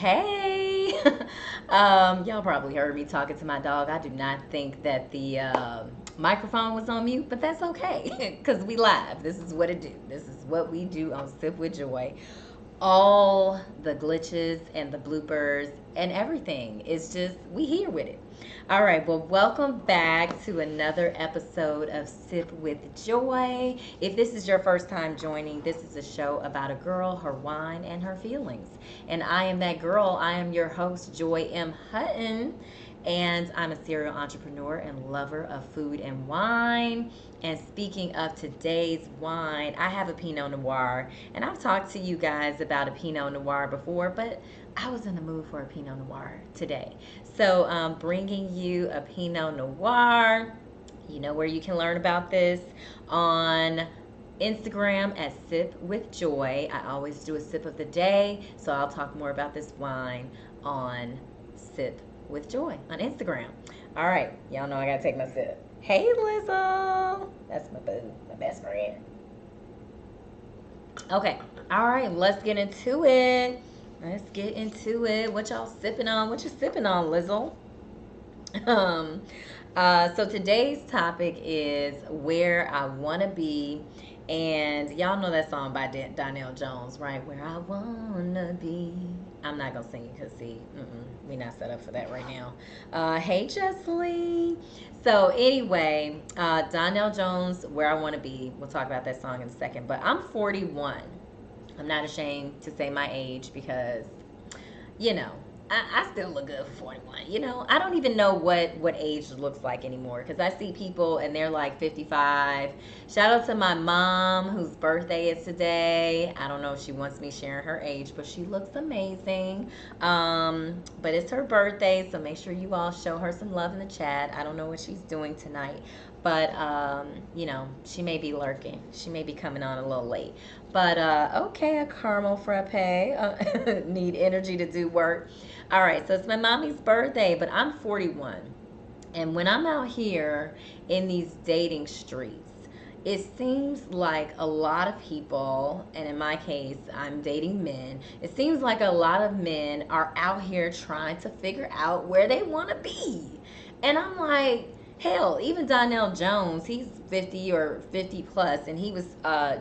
Hey, y'all probably heard me talking to my dog. I do not think that the microphone was on mute, but that's okay because we live. This is what it do. This is what we do on Sip with Joy. All the glitches and the bloopers and everything. It's just we here with it. All right, well, welcome back to another episode of Sip with Joy. If this is your first time joining, this is a show about a girl, her wine, and her feelings. And I am that girl. I am your host, Joy M. Hutton. And I'm a serial entrepreneur and lover of food and wine. And speaking of today's wine, I have a Pinot Noir. And I've talked to you guys about a Pinot Noir before, but I was in the mood for a Pinot Noir today. So, bringing you a Pinot Noir. You know where you can learn about this on Instagram at Sip with Joy. I always do a sip of the day, so I'll talk more about this wine on Sip with Joy on Instagram. All right, y'all know I gotta take my sip. Hey, Lizzo, that's my boo, my best friend. Okay, all right, let's get into it. Let's get into it. What y'all sipping on? What you sipping on, Lizzo? Um, so today's topic is where I want to be. And y'all know that song by Donell Jones, right? Where I want to be. I'm not going to sing it because, see, we're not set up for that right now. Hey, Jesseline. So, anyway, Donell Jones, Where I Want to Be. We'll talk about that song in a second. But I'm 41. I'm not ashamed to say my age because you know, I still look good for 41. I don't even know what age looks like anymore because I see people and they're like 55. Shout out to my mom whose birthday is today. I don't know if she wants me sharing her age, but she looks amazing. But it's her birthday, so make sure you all show her some love in the chat. I don't know what she's doing tonight, but she may be lurking. She may be coming on a little late. But okay, a caramel frappe. Need energy to do work. All right, so it's my mommy's birthday, but I'm 41. And when I'm out here in these dating streets, it seems like a lot of people, and in my case, I'm dating men, it seems like a lot of men are out here trying to figure out where they want to be. And I'm like, hell, even Donell Jones, he's 50 or 50 plus, and he was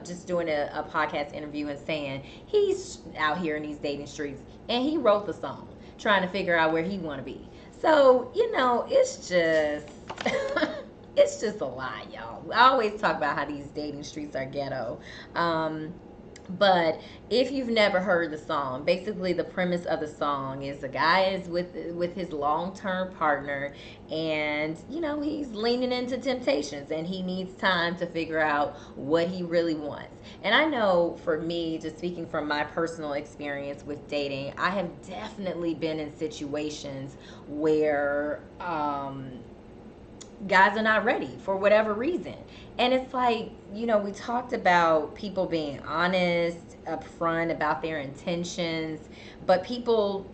just doing a podcast interview and saying he's out here in these dating streets, and he wrote the song trying to figure out where he want to be. So, it's just it's just a lot, y'all. I always talk about how these dating streets are ghetto. But if you've never heard the song, basically the premise of the song is a guy is with his long-term partner, and he's leaning into temptations, and he needs time to figure out what he really wants. And I know for me, just speaking from my personal experience with dating, I have definitely been in situations where guys are not ready for whatever reason. And it's like, we talked about people being honest, upfront about their intentions, but people,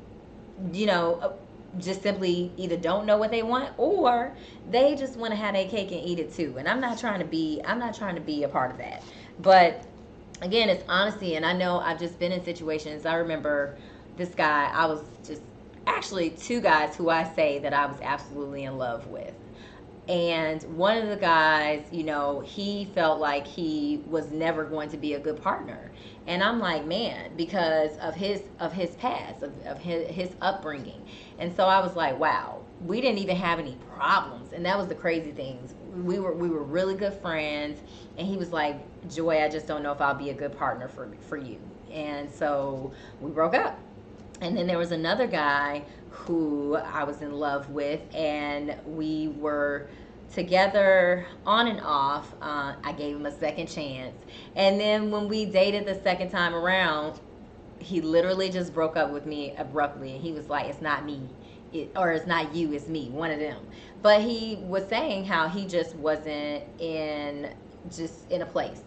you know, just simply either don't know what they want or they just want to have their cake and eat it too. And I'm not trying to be a part of that. But again, it's honesty. And I know I've just been in situations. I remember this guy, I was just actually two guys who I say that I was absolutely in love with. And one of the guys, he felt like he was never going to be a good partner. And I'm like, man, because of his past, of his upbringing. And so I was like, wow, we didn't even have any problems. And that was the crazy things. We were really good friends, and he was like, Joy, I just don't know if I'll be a good partner for you. And so we broke up. And then there was another guy who I was in love with, and we were together on and off. I gave him a second chance. And then when we dated the second time around, he literally just broke up with me abruptly. And he was like, it's not me. Or it's not you, it's me, one of them. But he was saying how he just wasn't in a place,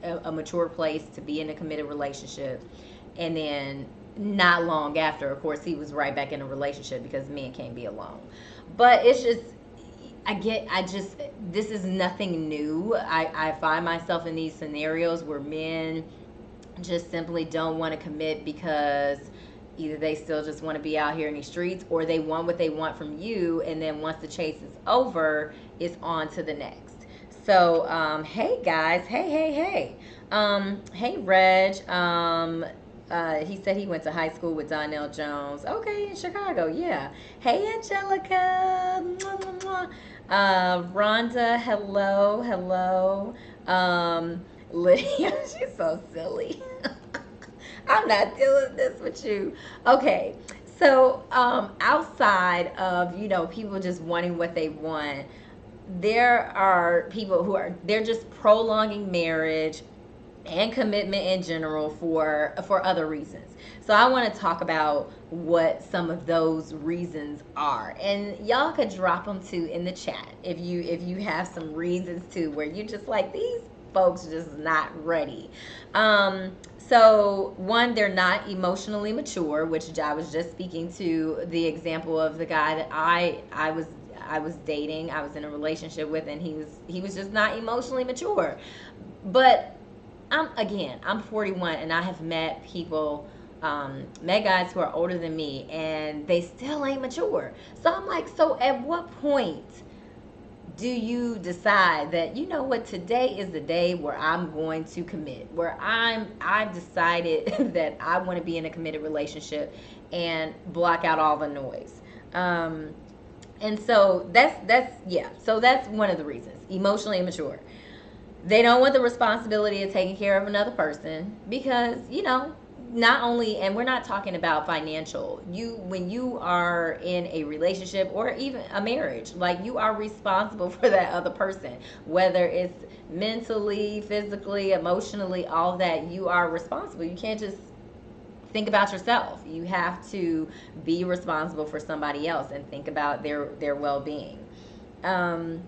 a mature place to be in a committed relationship. And then not long after, of course, he was right back in a relationship because men can't be alone. But it's just, this is nothing new. I find myself in these scenarios where men just simply don't want to commit because Either they still just want to be out here in these streets, or they want what they want from you, and then once the chase is over, it's on to the next. So, hey guys, hey Reg. He said he went to high school with Donell Jones. Okay, in Chicago, yeah. Hey Angelica. Mwah, mwah, mwah. Rhonda, hello. Lydia, she's so silly. I'm not doing this with you. Okay. So, outside of, people just wanting what they want, there are people who are, they're just prolonging marriage and commitment in general for other reasons. So I want to talk about what some of those reasons are, and y'all could drop them too in the chat if you have some reasons too where you just like these folks just not ready. So one, they're not emotionally mature, which I was just speaking to the example of the guy that I was dating, I was in a relationship with, and he was just not emotionally mature. But I'm 41, and I have met people, met guys who are older than me, and they still ain't mature. So I'm like, so at what point do you decide that, you know what, today is the day where I'm going to commit, where I've decided that I want to be in a committed relationship and block out all the noise. And so that's yeah. So that's one of the reasons. Emotionally immature. They don't want the responsibility of taking care of another person because, not only, and we're not talking about financial, when you are in a relationship or even a marriage, like, you are responsible for that other person, whether it's mentally, physically, emotionally, all that. You are responsible. You can't just think about yourself. You have to be responsible for somebody else and think about their well-being. um,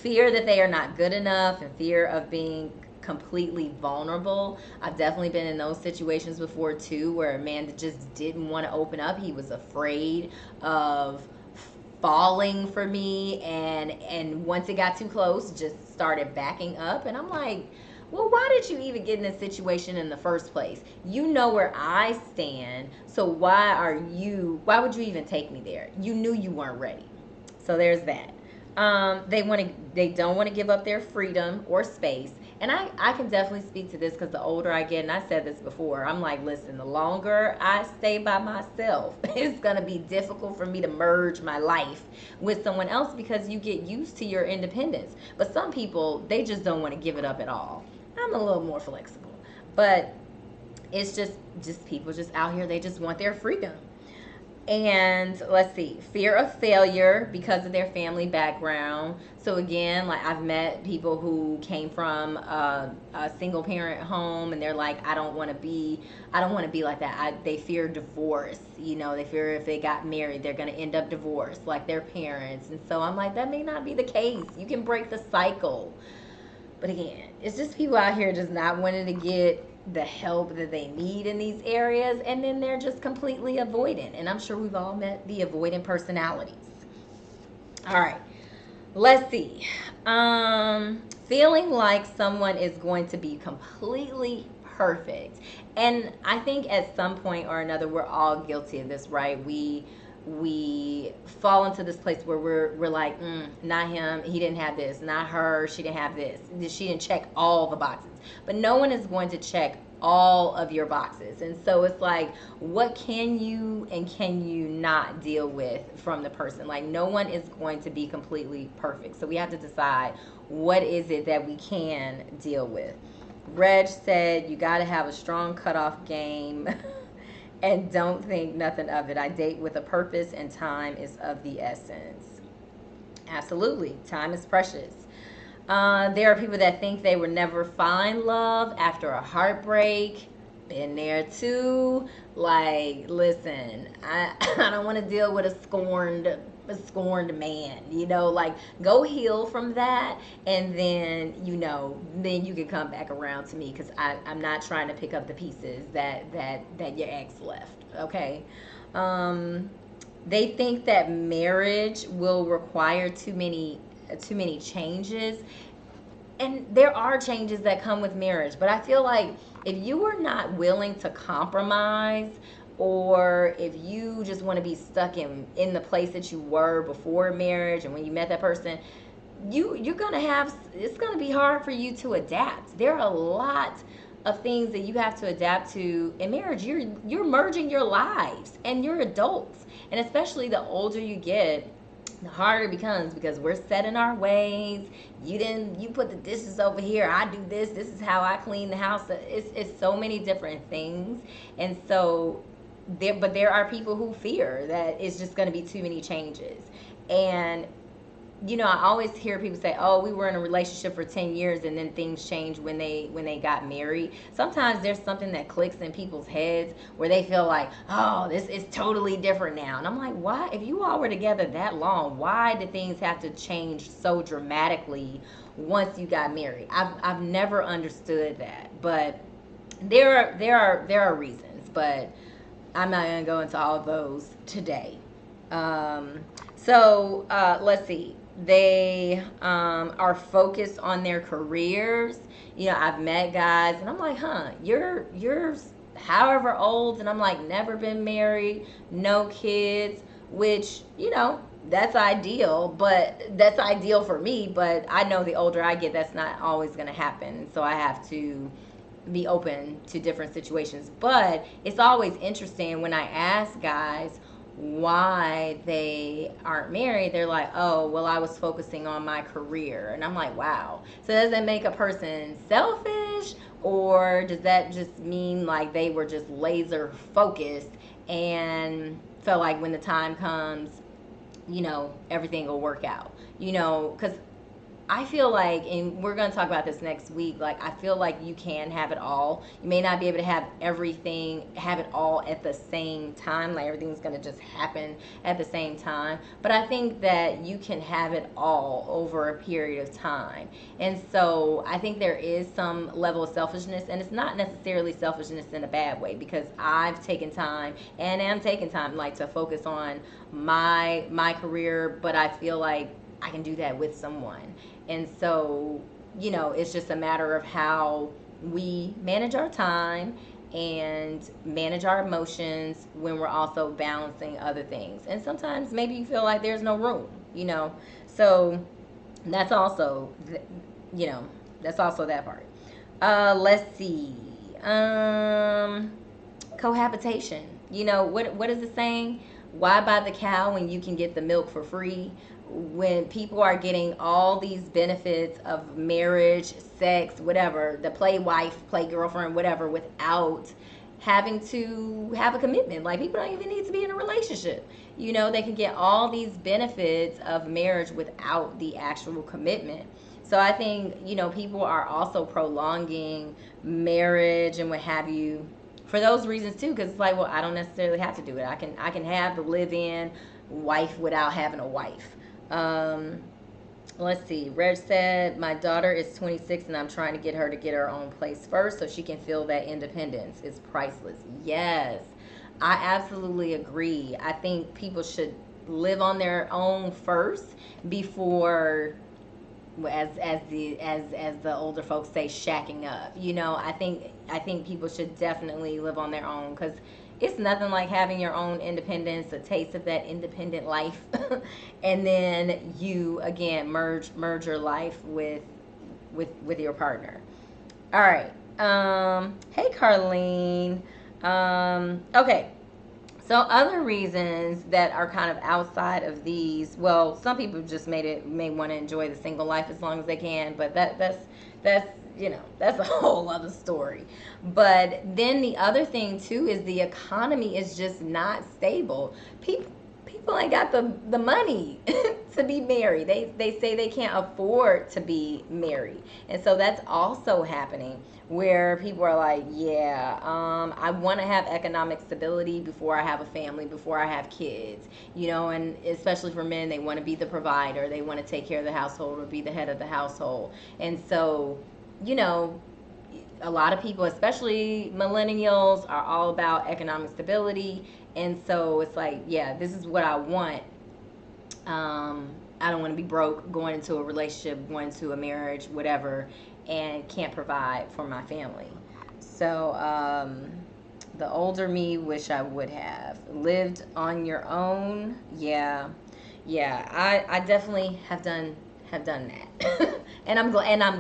Fear that they are not good enough, and fear of being completely vulnerable. I've definitely been in those situations before too, where a man that just didn't want to open up. He was afraid of falling for me, and once it got too close, just started backing up. And I'm like, well, why did you even get in this situation in the first place? You know where I stand, so why would you even take me there? You knew you weren't ready. So there's that. They don't want to give up their freedom or space. And I can definitely speak to this because the older I get, and I said this before, I'm like, listen, the longer I stay by myself, it's going to be difficult for me to merge my life with someone else because you get used to your independence. But some people, they just don't want to give it up at all. I'm a little more flexible. But it's just people just out here, they just want their freedom. And let's see, fear of failure because of their family background. So again, like, I've met people who came from a single parent home, and they're like, I don't want to be like that. They fear divorce. They fear if they got married they're going to end up divorced like their parents. And so I'm like, that may not be the case. You can break the cycle. But again, it's just people out here just not wanting to get the help that they need in these areas, and then they're just completely avoidant. And I'm sure we've all met the avoidant personalities. All right, let's see. Feeling like someone is going to be completely perfect. And I think at some point or another, we're all guilty of this, right? We fall into this place where we're like, not him, he didn't have this, not her, she didn't have this, she didn't check all the boxes. But no one is going to check all of your boxes. And so it's like, what can you and can you not deal with from the person? Like, no one is going to be completely perfect, so we have to decide, what is it that we can deal with? Reg said, you got to have a strong cutoff game. And don't think nothing of it. I date with a purpose, and time is of the essence. Absolutely. Time is precious. There are people that think they will never find love after a heartbreak. Been there too. Like, listen, I don't want to deal with a scorned man. Like, go heal from that, and then you can come back around to me, because I'm not trying to pick up the pieces that your ex left. Okay. They think that marriage will require too many changes, and there are changes that come with marriage, but I feel like if you are not willing to compromise, or if you just want to be stuck in the place that you were before marriage and when you met that person, you're gonna have, it's gonna be hard for you to adapt. There are a lot of things that you have to adapt to in marriage. You're merging your lives and you're adults, and especially the older you get, the harder it becomes because we're set in our ways. You put the dishes over here, I do this is how I clean the house. It's so many different things. And so there are people who fear that it's just going to be too many changes. And I always hear people say, "Oh, we were in a relationship for 10 years and then things changed when they got married." Sometimes there's something that clicks in people's heads where they feel like, "Oh, this is totally different now." And I'm like, "Why? If you all were together that long, why did things have to change so dramatically once you got married?" I've never understood that. But there are reasons, but I'm not going to go into all of those today. Let's see. They are focused on their careers. I've met guys, and I'm like, "Huh, you're however old," and I'm like, "Never been married, no kids," which that's ideal, but that's ideal for me. But I know the older I get, that's not always going to happen. So I have to be open to different situations. But it's always interesting when I ask guys why they aren't married. They're like, "Oh, well, I was focusing on my career." And I'm like, "Wow." So does that make a person selfish, or does that just mean like they were just laser focused and felt like when the time comes, everything will work out? Because I feel like, and we're going to talk about this next week, like, I feel like you can have it all. You may not be able to have everything, have it all at the same time, like everything's going to just happen at the same time. But I think that you can have it all over a period of time. And so I think there is some level of selfishness, and it's not necessarily selfishness in a bad way, because I've taken time and am taking time, like, to focus on my career, but I feel like I can do that with someone. And so, it's just a matter of how we manage our time and manage our emotions when we're also balancing other things. And sometimes maybe you feel like there's no room. So that's also, you know, that's also that part. Let's see. Cohabitation. What is it saying? Why buy the cow when you can get the milk for free? When people are getting all these benefits of marriage, sex, whatever, the play wife, play girlfriend, whatever, without having to have a commitment. Like, people don't even need to be in a relationship. They can get all these benefits of marriage without the actual commitment. So I think, people are also prolonging marriage and what have you for those reasons too, because it's like, well, I don't necessarily have to do it. I can have the live-in wife without having a wife. Let's see. Reg said, "My daughter is 26 and I'm trying to get her to get her own place first so she can feel that independence. It's priceless." Yes, I absolutely agree. I think people should live on their own first before, as the older folks say, shacking up. I think people should definitely live on their own, because it's nothing like having your own independence, a taste of that independent life, and then you again merge your life with your partner. All right. Hey, Carlene. Okay. So other reasons that are kind of outside of these, well, some people just may want to enjoy the single life as long as they can, but that's a whole other story. But then the other thing too is the economy is just not stable. People ain't got the money to be married. They say they can't afford to be married, and so that's also happening, where people are like, "Yeah, I want to have economic stability before I have a family, before I have kids." And especially for men, they want to be the provider, they want to take care of the household or be the head of the household. And so, you know, a lot of people, especially millennials, are all about economic stability. And so it's like, yeah, this is what I want. I don't want to be broke going into a relationship, going into a marriage, whatever, and can't provide for my family. So, The older me wish I would have lived on your own. Yeah, yeah. I definitely have done that, and I'm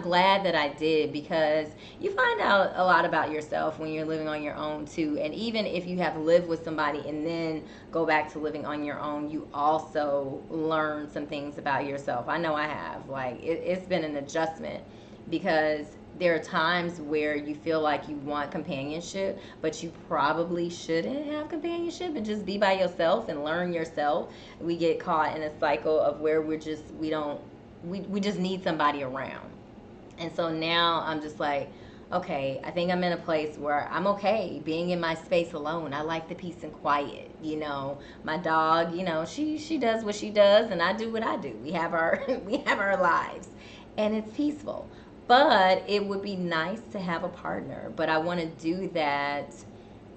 glad that I did, because you find out a lot about yourself when you're living on your own too. And even if you have lived with somebody and then go back to living on your own, you also learn some things about yourself. I know I have. Like it's been an adjustment, because there are times where you feel like you want companionship, but you probably shouldn't have companionship and just be by yourself and learn yourself. We get caught in a cycle of where we don't we just need somebody around. And so now I'm just like, okay, I think I'm in a place where I'm okay being in my space alone. I like the peace and quiet. My dog, she does what she does and I do what I do. We have our we have our lives, and it's peaceful. But it would be nice to have a partner, but I want to do that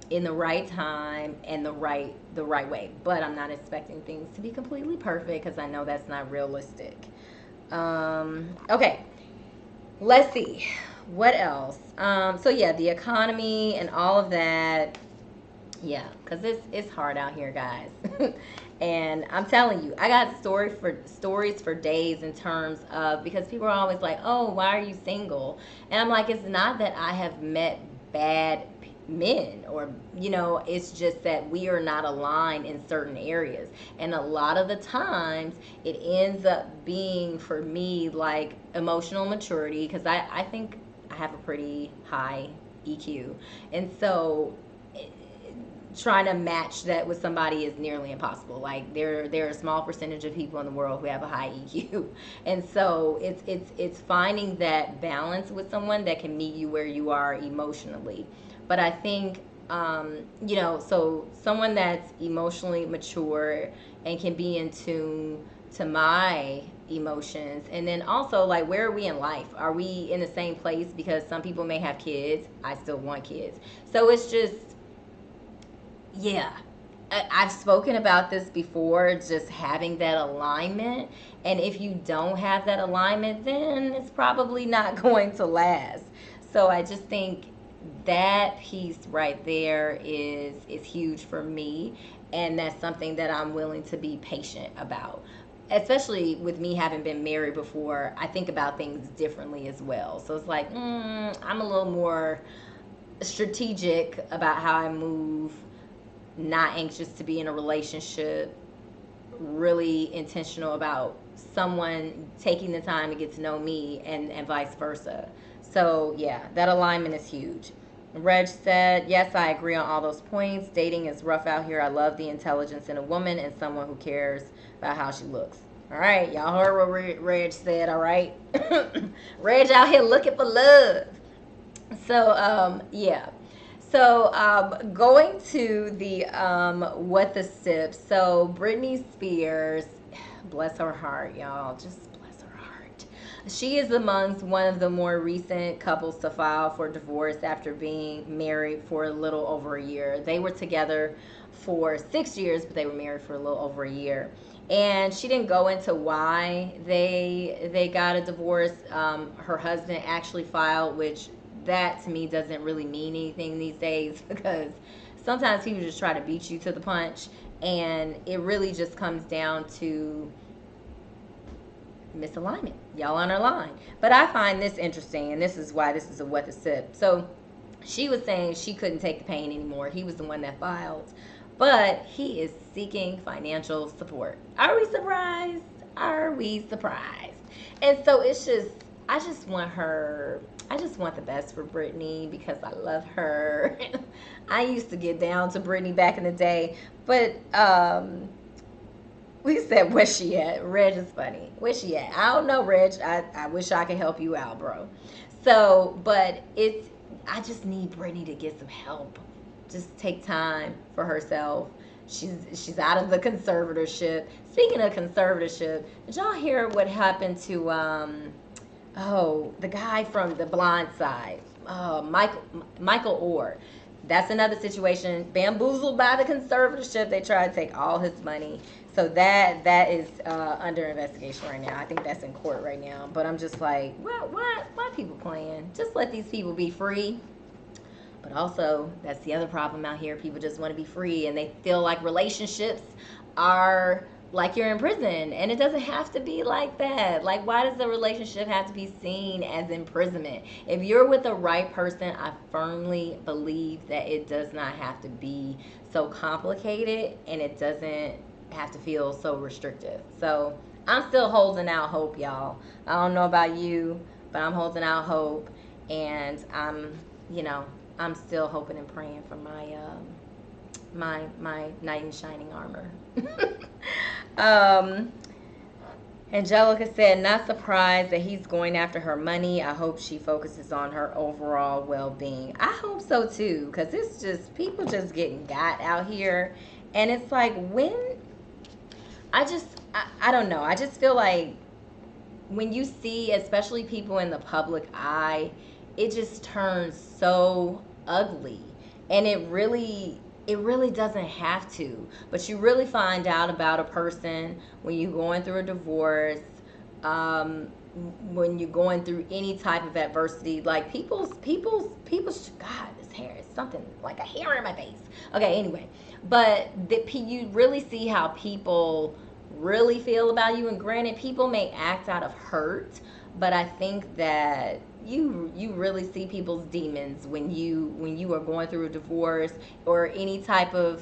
in the right time and the right way. But I'm not expecting things to be completely perfect, because I know that's not realistic. Okay, let's see what else. So yeah, the economy and all of that. Yeah, because it's hard out here, guys. And I'm telling you, I got stories for days, in terms of, because people are always like, "Oh, why are you single?" And I'm like, it's not that I have met bad men, or it's just that we are not aligned in certain areas. And a lot of the times it ends up being, for me, like emotional maturity, because I think I have a pretty high EQ. And so trying to match that with somebody is nearly impossible. Like there are a small percentage of people in the world who have a high EQ, and so it's finding that balance with someone that can meet you where you are emotionally. But I think so someone that's emotionally mature and can be in tune to my emotions. And then also, like, where are we in life? Are we in the same place? Because some people may have kids, I still want kids. So it's just, yeah, I've spoken about this before, just having that alignment. And if you don't have that alignment, then it's probably not going to last. So I just think that piece right there is huge for me, and that's something that I'm willing to be patient about. Especially with me having been married before, I think about things differently as well. So it's like, I'm a little more strategic about how I move, not anxious to be in a relationship, really intentional about someone taking the time to get to know me, and vice versa. So, yeah, that alignment is huge. Reg said, yes, I agree on all those points. Dating is rough out here. I love the intelligence in a woman and someone who cares about how she looks. All right, y'all heard what Reg said, all right? Reg out here looking for love. So, yeah. So, going to the what the sip. So, Britney Spears, bless her heart, y'all. Just bless her heart. She is amongst one of the more recent couples to file for divorce after being married for a little over a year. They were together for 6 years, but they were married for a little over a year. And she didn't go into why they got a divorce. Her husband actually filed, which that to me doesn't really mean anything these days, because sometimes people just try to beat you to the punch, and it really just comes down to misalignment. Y'all on her line. But I find this interesting, and this is why this is a what the sip. So she was saying she couldn't take the pain anymore. He was the one that filed, but he is seeking financial support. Are we surprised? Are we surprised? And so it's just, I just want her, I just want the best for Britney, because I love her. I used to get down to Britney back in the day, but we said, where's she at? Reg is funny. Where's she at? I don't know, Reg. I wish I could help you out, bro. So, but I just need Britney to get some help. Just take time for herself. She's out of the conservatorship. Speaking of conservatorship, did y'all hear what happened to the guy from The Blind Side, Michael Orr? That's another situation. Bamboozled by the conservatorship. They tried to take all his money. So that is under investigation right now. I think that's in court right now. But I'm just like, why people playing? Just let these people be free. But also, that's the other problem out here. People just want to be free and they feel like relationships are like you're in prison. And it doesn't have to be like that. Like, why does the relationship have to be seen as imprisonment? If you're with the right person, I firmly believe that it does not have to be so complicated and it doesn't have to feel so restrictive. So, I'm still holding out hope, y'all. I don't know about you, but I'm holding out hope. And you know, I'm still hoping and praying for my knight in shining armor. um, Angelica said, not surprised that he's going after her money. I hope she focuses on her overall well-being. I hope so too, because it's just people just getting got out here, and it's like when I don't know. I just feel like when you see, especially people in the public eye, it just turns so ugly, and it really doesn't have to. But you really find out about a person when you're going through a divorce, um, when you're going through any type of adversity. Like people's. God, this hair is something like a hair in my face. Okay, anyway, but you really see how people really feel about you. And granted, people may act out of hurt, but I think that you really see people's demons when you are going through a divorce or any type of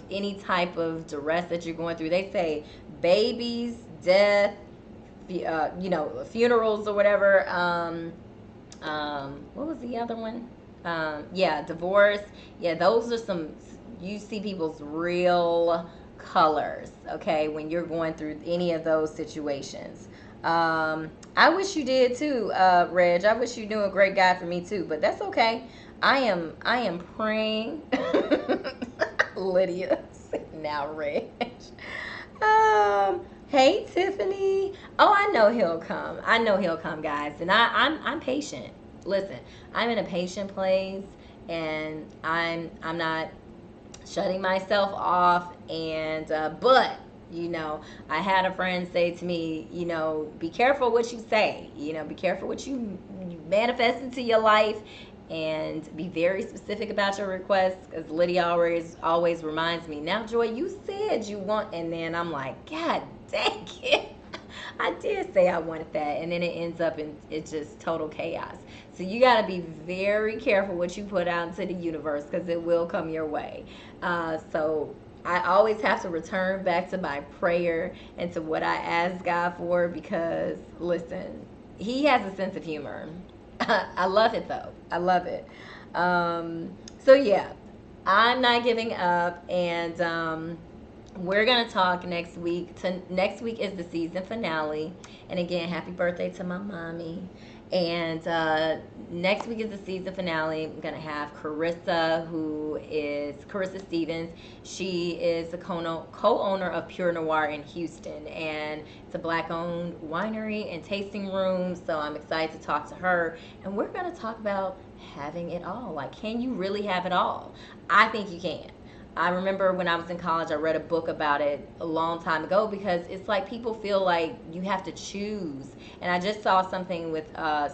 duress that you're going through. They say babies, death, funerals or whatever. What was the other one? Yeah, divorce. Yeah, those are some. You see people's real colors, okay, when you're going through any of those situations. I wish you did too, Reg. I wish you knew a great guy for me too, but that's okay. I am praying. Lydia, now Reg. Hey Tiffany. Oh, I know he'll come. I know he'll come, guys. And I'm patient. Listen, I'm in a patient place, and I'm not shutting myself off. And but I had a friend say to me, be careful what you say. Be careful what you manifest into your life, and be very specific about your requests, because Lydia always reminds me, now Joy, you said you want, and then I'm like, God dang it, I did say I wanted that, and then it ends up in it's just total chaos. So you got to be very careful what you put out into the universe, because it will come your way. So I always have to return back to my prayer and to what I ask God for, because listen, He has a sense of humor. I love it though. I love it. So yeah, I'm not giving up, and we're gonna talk next week. Next week is the season finale, and again, happy birthday to my mommy. And next week is the season finale. I'm gonna have Carissa, who is Carissa Stevens. She is the co-owner of Pure Noir in Houston, and it's a Black-owned winery and tasting room. So I'm excited to talk to her, and we're gonna talk about having it all. Like, can you really have it all? I think you can. I remember when I was in college, I read a book about it a long time ago, because it's like people feel like you have to choose. And I just saw something with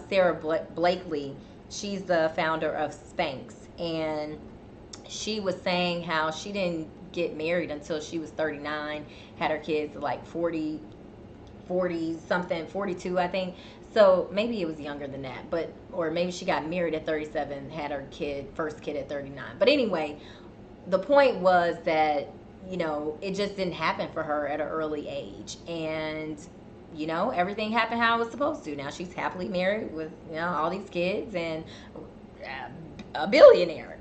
Sarah Blakely. She's the founder of Spanx. And she was saying how she didn't get married until she was 39, had her kids at like 40 something, 42, I think. So maybe it was younger than that, or maybe she got married at 37, had her first kid at 39. But anyway, the point was that it just didn't happen for her at an early age, and everything happened how it was supposed to. Now she's happily married with all these kids and a billionaire.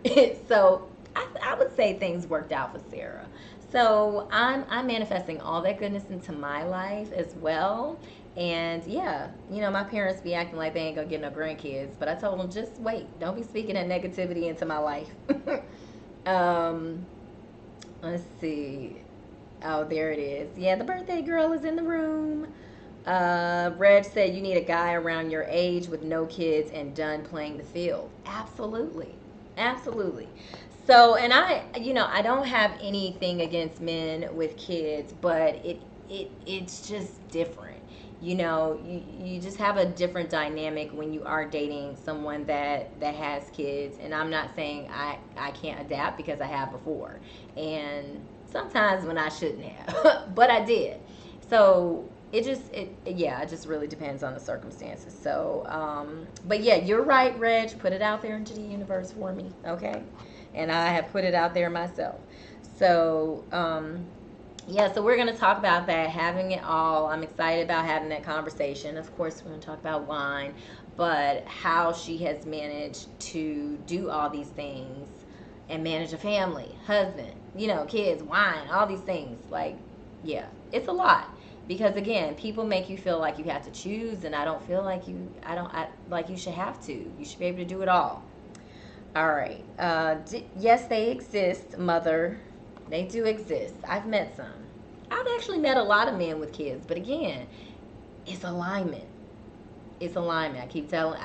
So I would say things worked out for Sarah. So I'm manifesting all that goodness into my life as well. And yeah, my parents be acting like they ain't gonna get no grandkids, but I told them, just wait, don't be speaking that negativity into my life. Um, let's see. Oh, there it is. Yeah, the birthday girl is in the room. Reg said you need a guy around your age with no kids and done playing the field. Absolutely. Absolutely. So, and I don't have anything against men with kids, but it's just different. you just have a different dynamic when you are dating someone that has kids. And I'm not saying I can't adapt, because I have before, and sometimes when I shouldn't have, but I did. So it just really depends on the circumstances. So but yeah, you're right, Reg. Put it out there into the universe for me, okay? And I have put it out there myself. So yeah, so we're going to talk about that, having it all. I'm excited about having that conversation. Of course, we're going to talk about wine, but how she has managed to do all these things and manage a family, husband, kids, wine, all these things. Like, yeah, it's a lot. Because again, people make you feel like you have to choose, and I don't feel like like you should have to. You should be able to do it all. All right. Yes, they exist, mother. They do exist. I've met some. I've actually met a lot of men with kids, but again, it's alignment. It's alignment. I keep telling.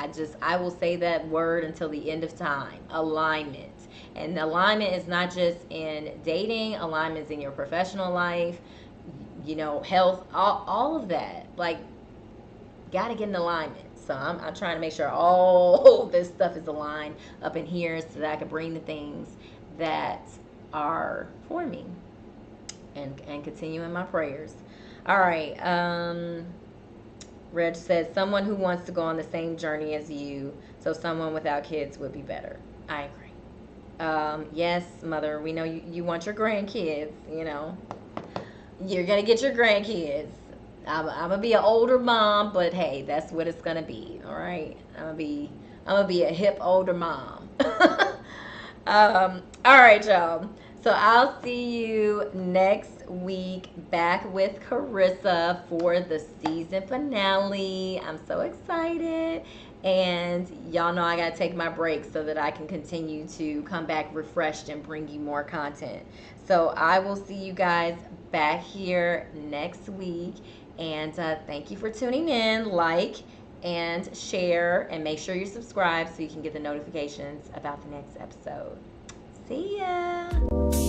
I will say that word until the end of time. Alignment. And alignment is not just in dating. Alignment is in your professional life. Health. All of that. Like, got to get in alignment. So I'm trying to make sure all this stuff is aligned up in here, so that I can bring the things that are for me, and continue in my prayers. All right. Reg says, someone who wants to go on the same journey as you, so someone without kids would be better. I agree. Yes, mother, we know you want your grandkids. You're going to get your grandkids. I'm gonna be an older mom, but hey, that's what it's gonna be. All right, I'm gonna be a hip older mom. All right, y'all. So I'll see you next week back with Carissa for the season finale. I'm so excited. And y'all know I got to take my break so that I can continue to come back refreshed and bring you more content. So I will see you guys back here next week. And thank you for tuning in. Like and share, and make sure you subscribe so you can get the notifications about the next episode. See ya.